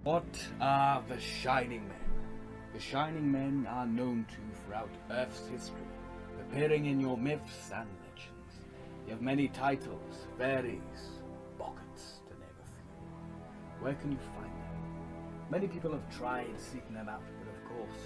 What are the Shining Men? The Shining Men are known to throughout Earth's history, appearing in your myths and legends. You have many titles, fairies, buckets, to name a few. Where can you find them? Many people have tried seeking them out, but of course,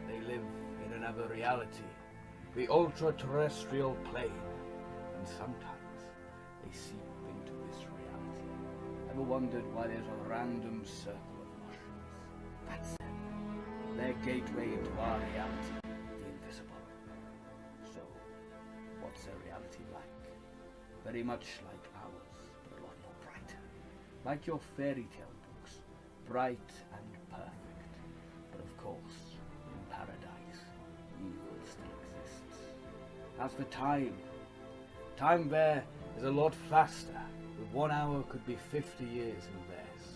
they live in another reality, the ultra-terrestrial plane, and sometimes they seep into this reality. Ever wondered why there's a random circle of mushrooms? That's them. Their gateway into our reality, the invisible. So, what's their reality like? Very much like ours, but a lot more brighter. Like your fairy tale books, bright and perfect. But of course, in paradise, evil still exists. As for time there is a lot faster. With 1 hour could be 50 years in theirs.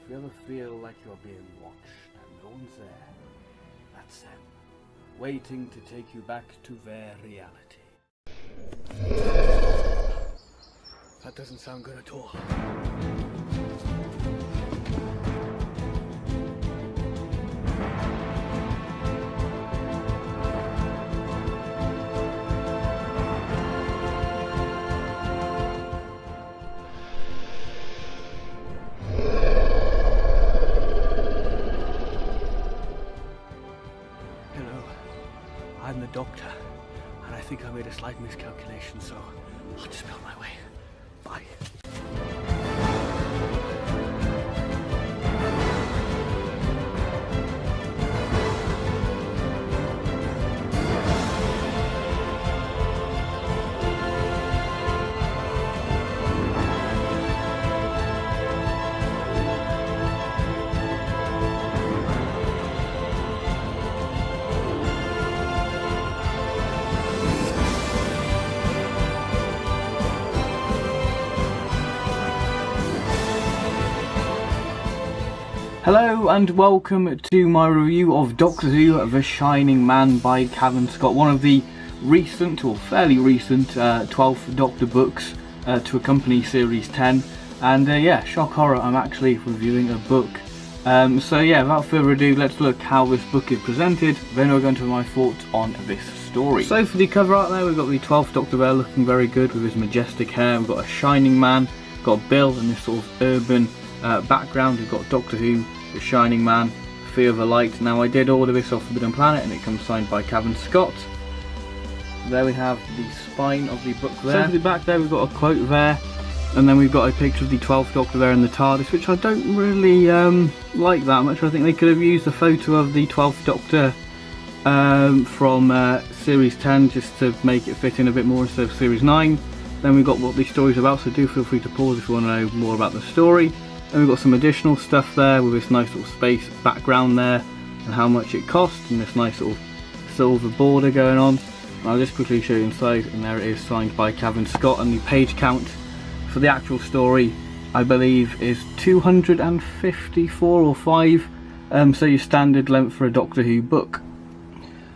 If you ever feel like you're being watched and no one's there, that's them, waiting to take you back to their reality. That doesn't sound good at all. I'm the doctor, and I think I made a slight miscalculation, so I'll just be on my way. Bye. Hello and welcome to my review of Doctor Who The Shining Man by Cavan Scott, one of the recent, or fairly recent, 12th Doctor books to accompany Series 10. And yeah, shock horror, I'm actually reviewing a book. So yeah, without further ado, let's look how this book is presented, then we'll go into my thoughts on this story. So for the cover art there, we've got the 12th Doctor there looking very good with his majestic hair. We've got a Shining Man, we've got Bill in this sort of urban background. We've got Doctor Who, The Shining Man, Fear of the Light. Now I did order this off Forbidden Planet and it comes signed by Cavan Scott. There we have the spine of the book there. So for the back there we've got a quote there, and then we've got a picture of the 12th Doctor there in the TARDIS, which I don't really like that much. I think they could have used a photo of the 12th Doctor from Series 10 just to make it fit in a bit more instead of Series 9. Then we've got what the story's about, so do feel free to pause if you want to know more about the story. And we've got some additional stuff there with this nice little space background there and how much it cost, and this nice sort of silver border going on. And I'll just quickly show you inside, and there it is, signed by Cavan Scott, and the page count for the actual story I believe is 254 or 5, so your standard length for a Doctor Who book.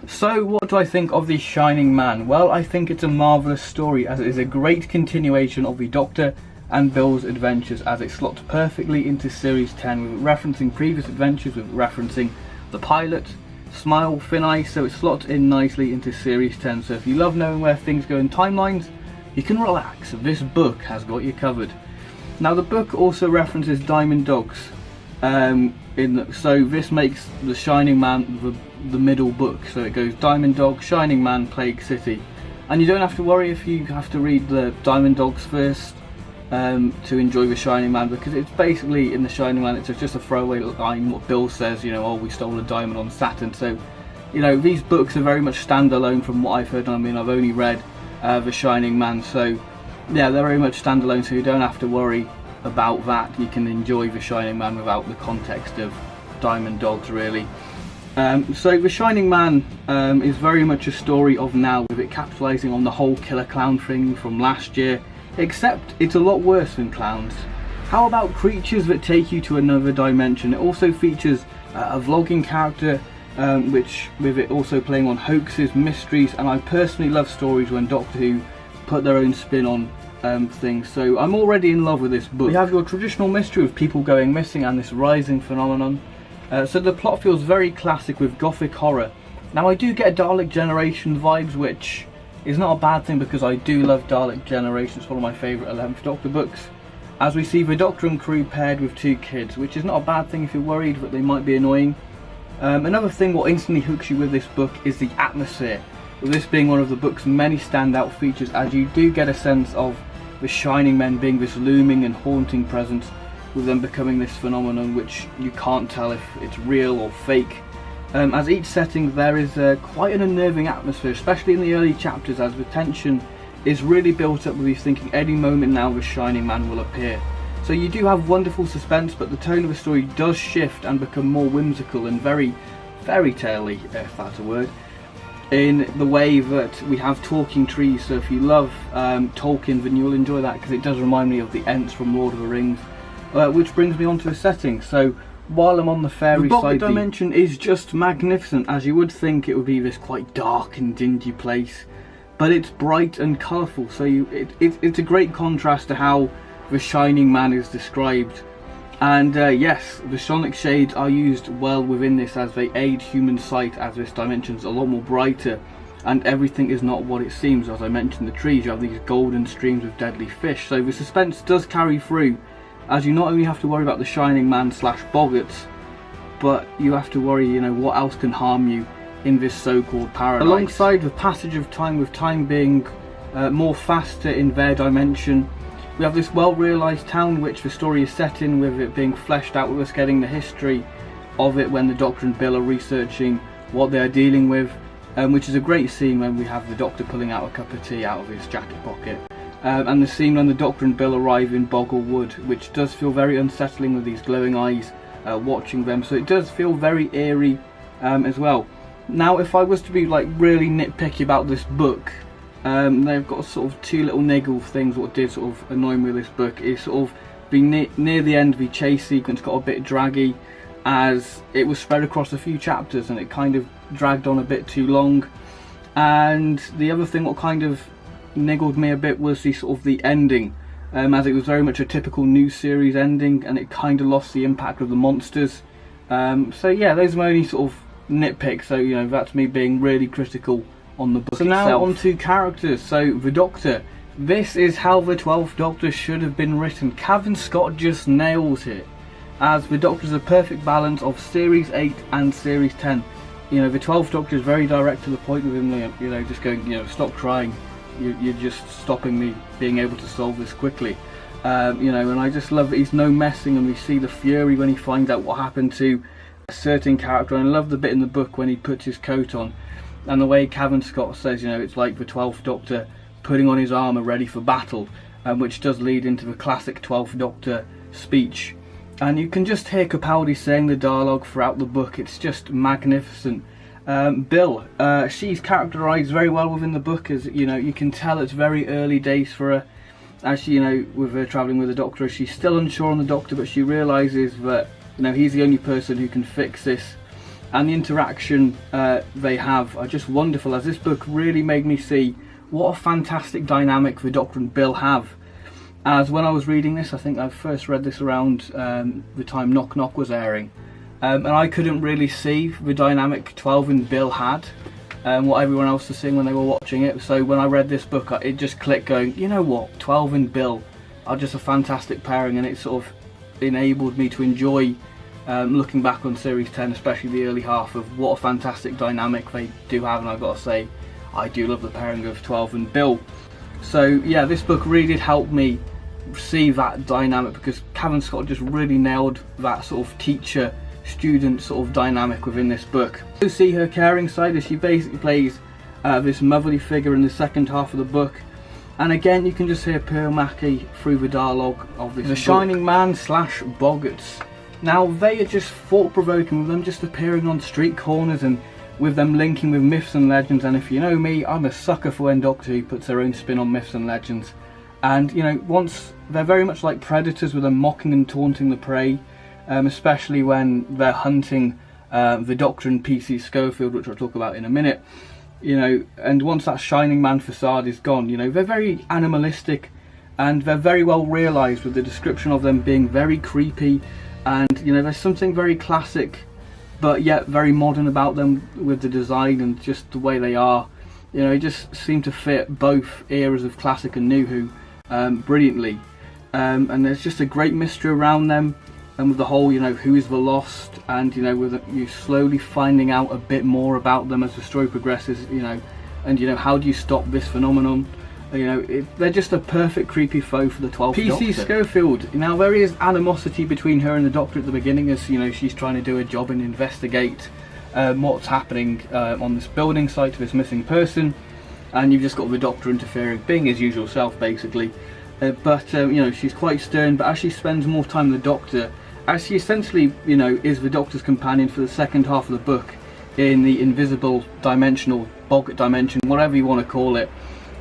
So what do I think of The Shining Man? Well, I think it's a marvellous story, as it is a great continuation of the Doctor and Bill's adventures, as it slots perfectly into Series 10, with referencing previous adventures, with referencing the pilot, Smile, Thin Ice, so it slots in nicely into Series 10. So if you love knowing where things go in timelines, you can relax, this book has got you covered. Now the book also references Diamond Dogs, so this makes The Shining Man the middle book, so it goes Diamond Dog, Shining Man, Plague City, and you don't have to worry if you have to read the Diamond Dogs first to enjoy The Shining Man, because it's basically, in The Shining Man, it's just a throwaway line, what Bill says, you know, oh, we stole a diamond on Saturn. So, you know, these books are very much standalone from what I've heard. I mean, I've only read The Shining Man, so yeah, they're very much standalone, so you don't have to worry about that. You can enjoy The Shining Man without the context of Diamond Dogs, really. So The Shining Man is very much a story of now, with it capitalising on the whole killer clown thing from last year. Except it's a lot worse than clowns. How about creatures that take you to another dimension? It also features a vlogging character, which with it also playing on hoaxes, mysteries, and I personally love stories when Doctor Who put their own spin on things. So I'm already in love with this book. You have your traditional mystery of people going missing and this rising phenomenon. So the plot feels very classic with gothic horror. Now I do get Dalek Generation vibes, which is not a bad thing because I do love Dalek Generation. It's one of my favourite 11th Doctor books. As we see the Doctor and crew paired with 2 kids, which is not a bad thing if you're worried that they might be annoying. Another thing what instantly hooks you with this book is the atmosphere. With this being one of the book's many standout features, as you do get a sense of the Shining Men being this looming and haunting presence, with them becoming this phenomenon which you can't tell if it's real or fake. As each setting there is quite an unnerving atmosphere, especially in the early chapters, as the tension is really built up with you thinking any moment now the Shining Man will appear. So you do have wonderful suspense, but the tone of the story does shift and become more whimsical and very fairy tale-y, if that's a word, in the way that we have talking trees. So if you love Tolkien, then you'll enjoy that, because it does remind me of the Ents from Lord of the Rings, which brings me on to the setting. So while I'm on the fairy side, the dimension is just magnificent, as you would think it would be this quite dark and dingy place, but it's bright and colourful. So it's a great contrast to how the Shining Man is described. And yes, the sonic shades are used well within this, as they aid human sight, as this dimension is a lot more brighter and everything is not what it seems. As I mentioned, the trees, you have these golden streams of deadly fish, so the suspense does carry through, as you not only have to worry about the Shining Man / Boggarts, but you have to worry, you know, what else can harm you in this so-called paradise. Alongside the passage of time, with time being more faster in their dimension, we have this well-realised town which the story is set in, with it being fleshed out, with us getting the history of it when the Doctor and Bill are researching what they're dealing with, which is a great scene when we have the Doctor pulling out a cup of tea out of his jacket pocket. And the scene when the Doctor and Bill arrive in Boggle Wood, which does feel very unsettling with these glowing eyes watching them, so it does feel very eerie as well. Now if I was to be like really nitpicky about this book, they've got sort of 2 little niggle things. What did sort of annoy me with this book is sort of being near the end, the chase sequence got a bit draggy, as it was spread across a few chapters and it kind of dragged on a bit too long. And the other thing what kind of niggled me a bit was the sort of the ending, as it was very much a typical new series ending and it kind of lost the impact of the monsters. So yeah, those are my only sort of nitpicks. So you know, that's me being really critical on the book itself. Now on to characters. So the Doctor, this is how the 12th Doctor should have been written. Cavan Scott just nails it, as the Doctor is a perfect balance of Series 8 and Series 10. You know, the 12th Doctor is very direct to the point with him, you know, just going, you know, stop trying, you're just stopping me being able to solve this quickly. You know, and I just love that he's no messing, and we see the fury when he finds out what happened to a certain character. And I love the bit in the book when he puts his coat on, and the way Cavan Scott says, you know, it's like the 12th Doctor putting on his armour ready for battle, which does lead into the classic 12th Doctor speech. And you can just hear Capaldi saying the dialogue throughout the book. It's just magnificent. Bill, she's characterised very well within the book, as you know, you can tell it's very early days for her, as she, you know, with her travelling with the Doctor, she's still unsure on the Doctor, but she realises that, you know, he's the only person who can fix this. And the interaction they have are just wonderful, as this book really made me see what a fantastic dynamic the Doctor and Bill have. As when I was reading this, I think I first read this around the time Knock Knock was airing, and I couldn't really see the dynamic 12 and Bill had, what everyone else was seeing when they were watching it. So when I read this book, it just clicked, going, you know what, 12 and Bill are just a fantastic pairing, and it sort of enabled me to enjoy looking back on Series 10, especially the early half, of what a fantastic dynamic they do have. And I've got to say, I do love the pairing of 12 and Bill. So yeah, this book really did help me see that dynamic, because Cavan Scott just really nailed that sort of teacher-student sort of dynamic within this book. You see her caring side, as she basically plays this motherly figure in the second half of the book. And again, you can just hear Pearl Mackie through the dialogue of this. The Shining Man / Boggarts. Now they are just thought-provoking, with them just appearing on street corners and with them linking with myths and legends. And if you know me, I'm a sucker for when Doctor Who puts their own spin on myths and legends. And you know, once they're very much like predators, with them mocking and taunting the prey, especially when they're hunting the Doctor and PC Schofield, which I'll talk about in a minute. You know, and once that Shining Man facade is gone, you know, they're very animalistic and they're very well realised, with the description of them being very creepy, and you know, there's something very classic but yet very modern about them with the design and just the way they are. You know, it just seem to fit both eras of classic and new Who brilliantly, and there's just a great mystery around them, and with the whole, you know, who is the Lost, and you know, with you slowly finding out a bit more about them as the story progresses, you know, and you know, how do you stop this phenomenon? You know, they're just a perfect creepy foe for the 12th Doctor. PC Schofield. Now, there is animosity between her and the Doctor at the beginning, as you know, she's trying to do a job and investigate what's happening on this building site to this missing person, and you've just got the Doctor interfering, being his usual self basically. But you know, she's quite stern. But as she spends more time with the Doctor, as she essentially, you know, is the Doctor's companion for the second half of the book in the invisible dimensional boggart dimension, whatever you want to call it.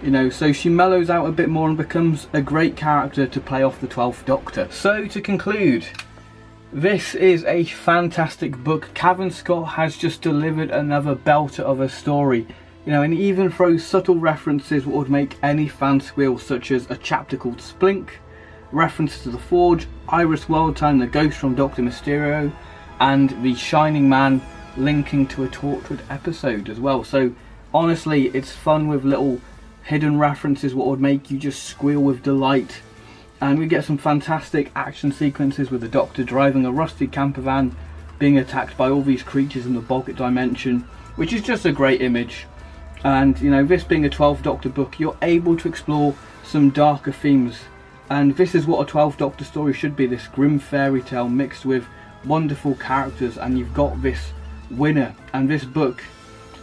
You know, so she mellows out a bit more and becomes a great character to play off the 12th Doctor. So to conclude, this is a fantastic book. Cavan Scott has just delivered another belter of a story. You know, and he even throws subtle references what would make any fan squeal, such as a chapter called Splink, references to the Forge, Iris Wildtime, the ghost from Dr. Mysterio, and the Shining Man linking to a Torchwood episode as well. So honestly, it's fun with little hidden references what would make you just squeal with delight, and we get some fantastic action sequences with the Doctor driving a rusty camper van, being attacked by all these creatures in the boggart dimension, which is just a great image. And you know, this being a 12th Doctor book, you're able to explore some darker themes, and this is what a 12th Doctor story should be, this grim fairy tale mixed with wonderful characters, and you've got this winner. And this book,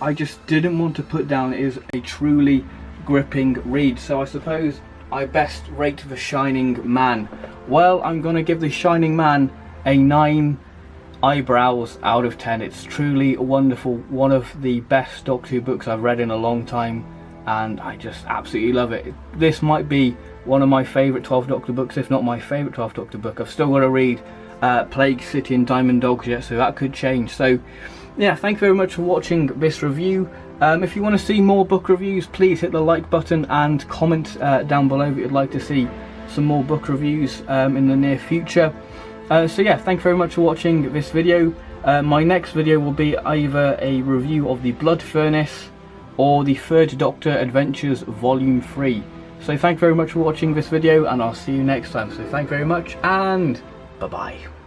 I just didn't want to put down, it is a truly gripping read. So I suppose I best rate The Shining Man. Well, I'm going to give The Shining Man a 9 eyebrows out of 10. It's truly wonderful, one of the best Doctor Who books I've read in a long time, and I just absolutely love it. This might be one of my favourite 12th Doctor books, if not my favourite 12th Doctor book. I've still got to read Plague City and Diamond Dogs yet, so that could change. So yeah, thank you very much for watching this review. If you want to see more book reviews, please hit the like button and comment down below if you'd like to see some more book reviews in the near future. So yeah, thank you very much for watching this video. My next video will be either a review of the Blood Furnace or the 3rd Doctor Adventures Volume 3. So thank you very much for watching this video, and I'll see you next time. So thank you very much, and bye bye.